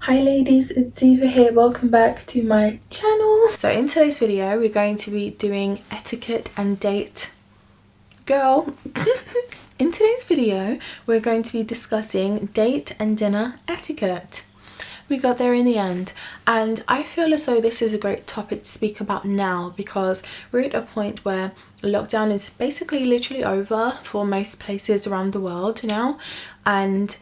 Hi ladies, it's Ziva here. Welcome back to my channel. So in today's video we're going to be doing etiquette and date girl. In today's video we're going to be discussing date and dinner etiquette. We got there in the end, and I feel as though this is a great topic to speak about now because we're at a point where lockdown is basically literally over for most places around the world now, and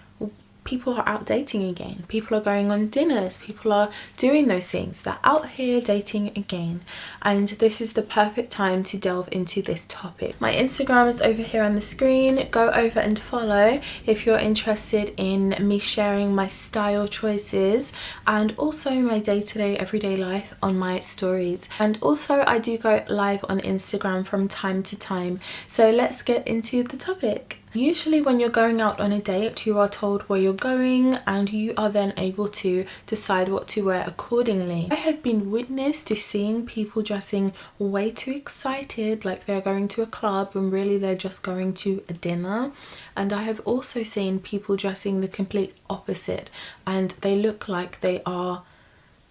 people are out dating again. People are going on dinners. People are doing those things. They're out here dating again. And this is the perfect time to delve into this topic. My Instagram is over here on the screen. Go over and follow if you're interested in me sharing my style choices and also my day-to-day everyday life on my stories. And also I do go live on Instagram from time to time. So let's get into the topic. Usually when you're going out on a date, you are told where you're going and you are then able to decide what to wear accordingly. I have been witness to seeing people dressing way too excited, like they're going to a club when really they're just going to a dinner. And I have also seen people dressing the complete opposite and they look like they are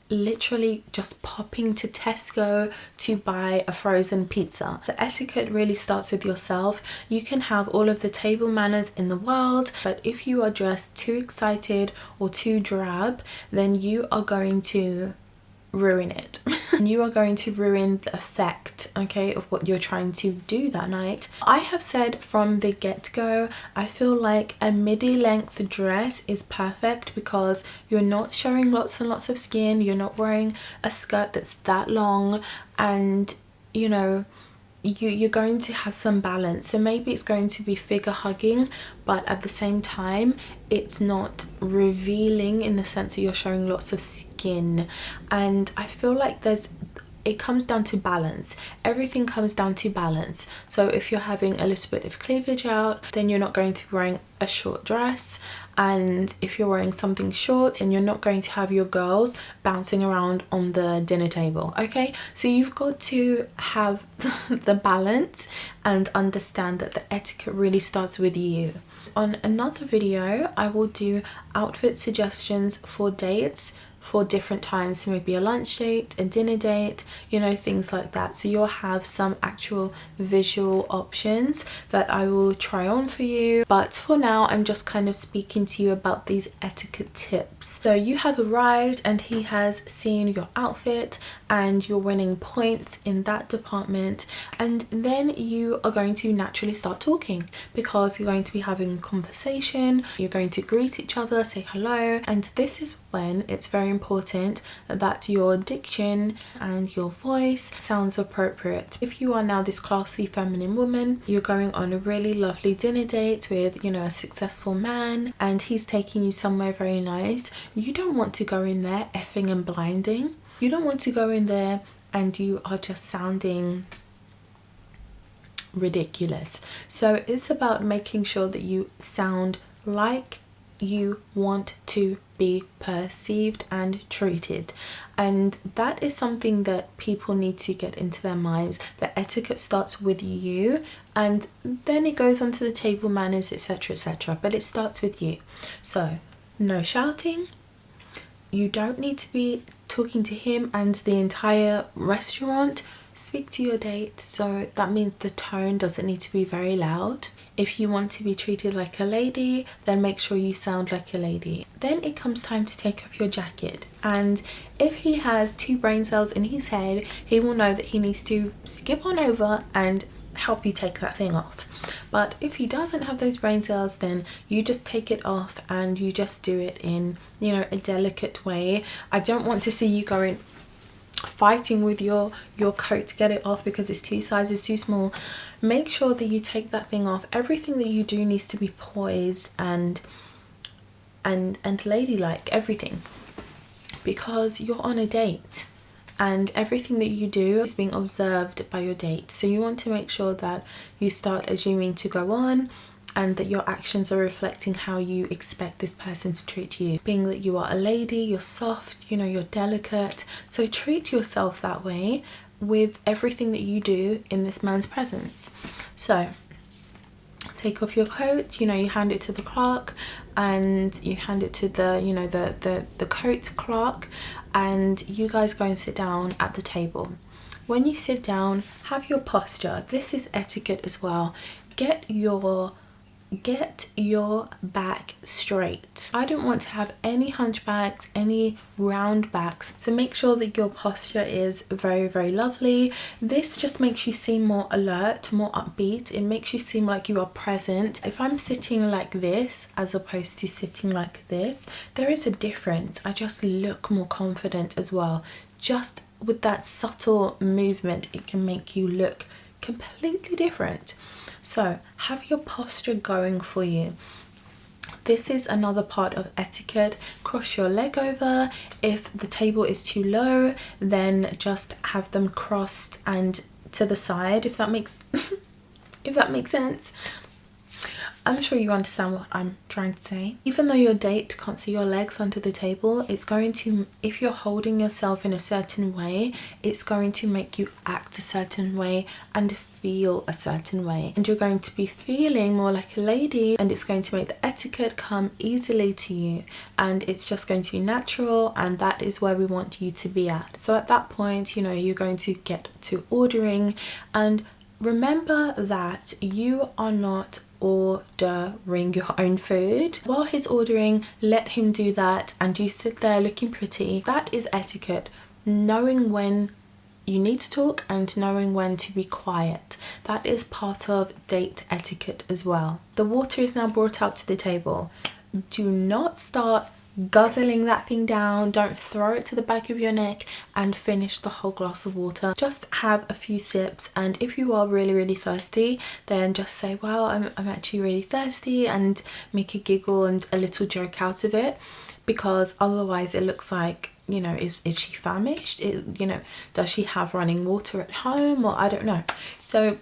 literally just popping to Tesco to buy a frozen pizza. The etiquette really starts with yourself. You can have all of the table manners in the world, but if you are dressed too excited or too drab, then you are going to ruin it. And you are going to ruin the effect, okay, of what you're trying to do that night. I have said from the get-go, I feel like a midi length dress is perfect because you're not showing lots and lots of skin, you're not wearing a skirt that's that long, and you know, you're going to have some balance. So maybe it's going to be figure hugging, but at the same time it's not revealing in the sense that you're showing lots of skin. And I feel like it comes down to balance. Everything comes down to balance. So if you're having a little bit of cleavage out, then you're not going to be wearing a short dress. And if you're wearing something short, then you're not going to have your girls bouncing around on the dinner table, okay? So you've got to have the balance and understand that the etiquette really starts with you. On another video, I will do outfit suggestions for dates for different times, so maybe a lunch date, a dinner date, you know, things like that. So you'll have some actual visual options that I will try on for you. But for now, I'm just kind of speaking to you about these etiquette tips. So you have arrived and he has seen your outfit and you're winning points in that department, and then you are going to naturally start talking because you're going to be having a conversation, you're going to greet each other, say hello, and this is when it's very important that your diction and your voice sounds appropriate. If you are now this classy feminine woman, you're going on a really lovely dinner date with, you know, a successful man and he's taking you somewhere very nice, you don't want to go in there effing and blinding. You don't want to go in there and you are just sounding ridiculous. So it's about making sure that you sound like you want to be perceived and treated, and that is something that people need to get into their minds. The etiquette starts with you and then it goes on to the table manners, etc, etc, but it starts with you. So no shouting. You don't need to be talking to him and the entire restaurant. Speak to your date, so that means the tone doesn't need to be very loud. If you want to be treated like a lady, then make sure you sound like a lady. Then it comes time to take off your jacket, and if he has 2 brain cells in his head, he will know that he needs to skip on over and help you take that thing off. But if he doesn't have those brain cells, then you just take it off and you just do it in, you know, a delicate way. I don't want to see you going fighting with your coat to get it off because it's 2 sizes too small. Make sure that you take that thing off. Everything that you do needs to be poised and ladylike, everything, because you're on a date and everything that you do is being observed by your date. So you want to make sure that you start as you mean to go on and that your actions are reflecting how you expect this person to treat you. Being that you are a lady, you're soft, you know, you're delicate. So treat yourself that way with everything that you do in this man's presence. So take off your coat, you know, you hand it to the clerk, and you hand it to the, you know, the coat clerk, and you guys go and sit down at the table. When you sit down, have your posture. This is etiquette as well. Get your back straight. I don't want to have any hunchbacks, any round backs, so make sure that your posture is very, very lovely. This just makes you seem more alert, more upbeat. It makes you seem like you are present. If I'm sitting like this as opposed to sitting like this, there is a difference. I just look more confident as well. Just with that subtle movement, it can make you look completely different. So have your posture going for you. This is another part of etiquette. Cross your leg over. If the table is too low, then just have them crossed and to the side, if that makes if that makes sense. I'm sure you understand what I'm trying to say. Even though your date can't see your legs under the table, it's going to, if you're holding yourself in a certain way, it's going to make you act a certain way and feel a certain way. And you're going to be feeling more like a lady, and it's going to make the etiquette come easily to you. And it's just going to be natural, and that is where we want you to be at. So at that point, you know, you're going to get to ordering, and remember that you are not ordering your own food. While he's ordering, let him do that, and you sit there looking pretty. That is etiquette. Knowing when you need to talk and knowing when to be quiet. That is part of date etiquette as well. The water is now brought out to the table. Do not start guzzling that thing down. Don't throw it to the back of your neck and finish the whole glass of water. Just have a few sips, and if you are really, really thirsty, then just say, well, I'm actually really thirsty, and make a giggle and a little joke out of it, because otherwise it looks like, you know, is she famished? You know, does she have running water at home? Or I don't know. So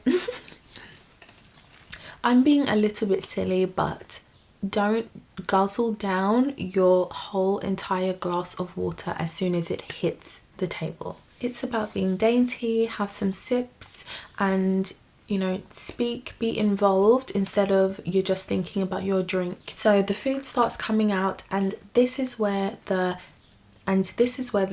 I'm being a little bit silly, but don't guzzle down your whole entire glass of water as soon as it hits the table. It's about being dainty, have some sips, and, you know, speak, be involved instead of you're just thinking about your drink. So the food starts coming out, and this is where the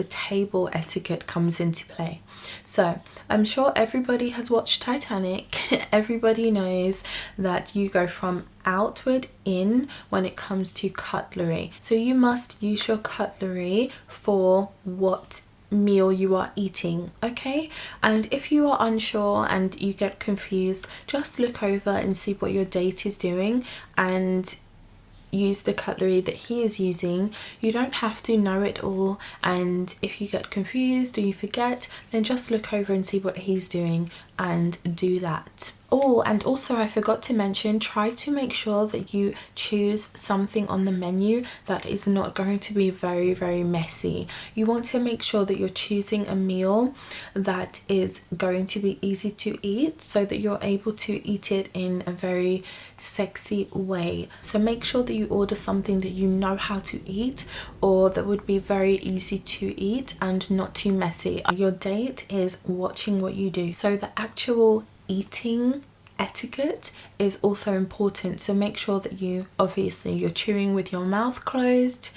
table etiquette comes into play. So I'm sure everybody has watched Titanic. Everybody knows that you go from outward in when it comes to cutlery. So you must use your cutlery for what meal you are eating, okay? And if you are unsure and you get confused, just look over and see what your date is doing and use the cutlery that he is using. You don't have to know it all, and if you get confused or you forget, then just look over and see what he's doing and do that. Oh, and also I forgot to mention, try to make sure that you choose something on the menu that is not going to be very, very messy. You want to make sure that you're choosing a meal that is going to be easy to eat, so that you're able to eat it in a very sexy way. So make sure that you order something that you know how to eat, or that would be very easy to eat and not too messy. Your date is watching what you do, so the actual eating etiquette is also important. So make sure that you're chewing with your mouth closed.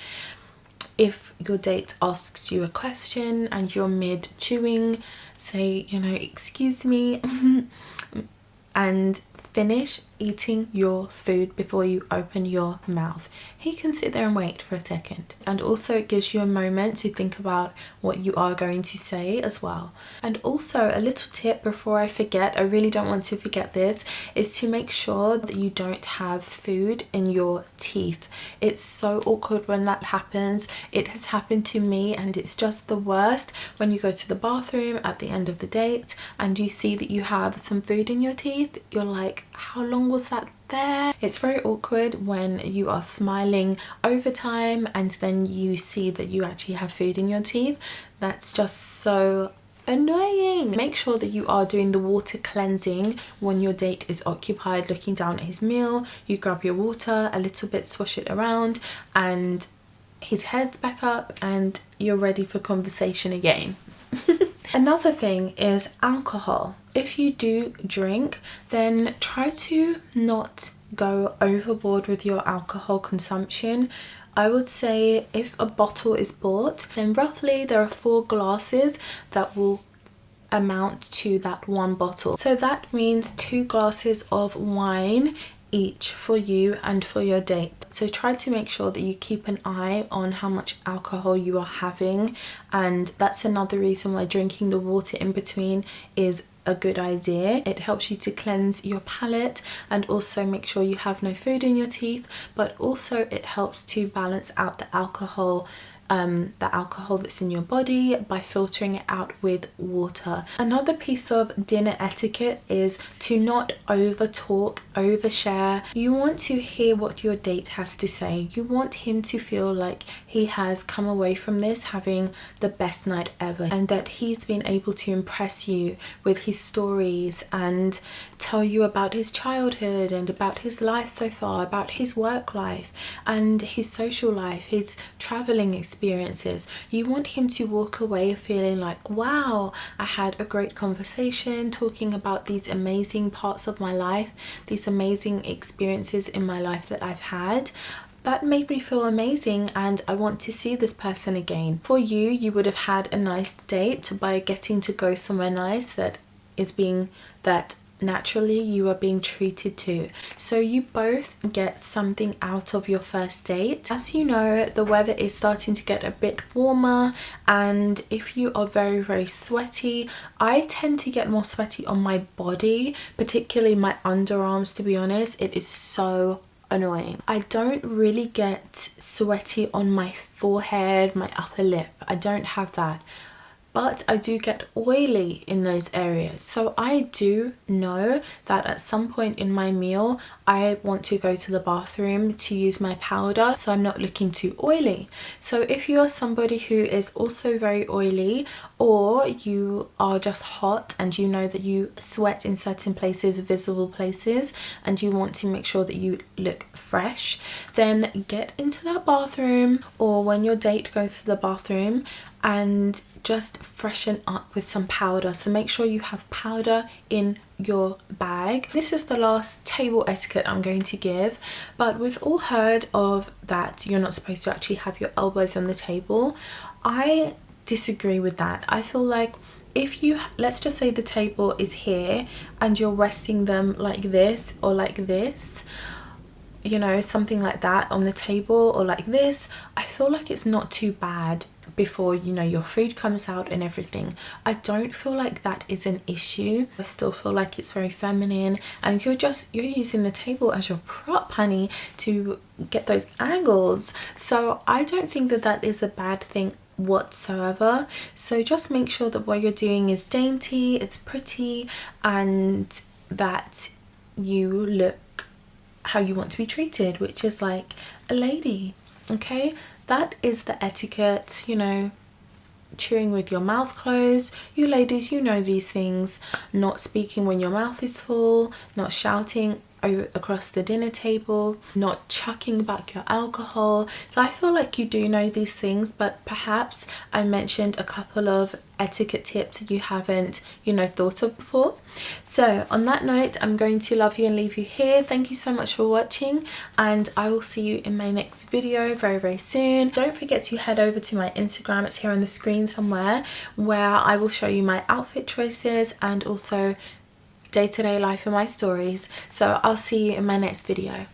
If your date asks you a question and you're mid chewing, say, you know, excuse me, and finish eating your food before you open your mouth. He can sit there and wait for a second, and also it gives you a moment to think about what you are going to say as well. And also a little tip before I forget, I really don't want to forget this, is to make sure that you don't have food in your teeth. It's so awkward when that happens. It has happened to me, and it's just the worst when you go to the bathroom at the end of the date and you see that you have some food in your teeth. You're like, how long was that there? It's very awkward when you are smiling over time and then you see that you actually have food in your teeth. That's just so annoying. Make sure that you are doing the water cleansing when your date is occupied looking down at his meal. You grab your water a little bit, swash it around, and his head's back up and you're ready for conversation again. Another thing is alcohol. If you do drink, then try to not go overboard with your alcohol consumption. I would say if a bottle is bought, then roughly there are 4 glasses that will amount to that one bottle. So that means 2 glasses of wine each for you and for your date. So try to make sure that you keep an eye on how much alcohol you are having, and that's another reason why drinking the water in between is a good idea. It helps you to cleanse your palate and also make sure you have no food in your teeth, but also it helps to balance out the alcohol that's in your body by filtering it out with water. Another piece of dinner etiquette is to not over talk, overshare. You want to hear what your date has to say. You want him to feel like he has come away from this having the best night ever, and that he's been able to impress you with his stories and tell you about his childhood and about his life so far, about his work life and his social life, his traveling experiences. You want him to walk away feeling like, wow, I had a great conversation talking about these amazing parts of my life, these amazing experiences in my life that I've had. That made me feel amazing and I want to see this person again. For you, you would have had a nice date by getting to go somewhere nice that naturally you are being treated to. So you both get something out of your first date. As you know, the weather is starting to get a bit warmer, and if you are very, very sweaty, I tend to get more sweaty on my body, particularly my underarms, to be honest. It is so annoying. I don't really get sweaty on my forehead, my upper lip. I don't have that. But I do get oily in those areas. So I do know that at some point in my meal, I want to go to the bathroom to use my powder so I'm not looking too oily. So if you are somebody who is also very oily, or you are just hot and you know that you sweat in certain places, visible places, and you want to make sure that you look fresh, then get into that bathroom, or when your date goes to the bathroom, and just freshen up with some powder. So make sure you have powder in your bag. This is the last table etiquette I'm going to give, but we've all heard of that you're not supposed to actually have your elbows on the table. I disagree with that. I feel like if you, let's just say the table is here and you're resting them like this or like this, you know, something like that on the table or like this, I feel like it's not too bad before, you know, your food comes out and everything. I don't feel like that is an issue. I still feel like it's very feminine, and you're using the table as your prop, honey, to get those angles. So I don't think that that is a bad thing whatsoever. So just make sure that what you're doing is dainty, it's pretty, and that you look how you want to be treated, which is like a lady. Okay, that is the etiquette, you know, chewing with your mouth closed. You ladies, you know these things. Not speaking when your mouth is full, not shouting across the dinner table, not chucking back your alcohol. So I feel like you do know these things, but perhaps I mentioned a couple of etiquette tips that you haven't, you know, thought of before. So on that note, I'm going to love you and leave you here. Thank you so much for watching, and I will see you in my next video very, very soon. Don't forget to head over to my Instagram. It's here on the screen somewhere, where I will show you my outfit choices and also day-to-day life in my stories. So I'll see you in my next video.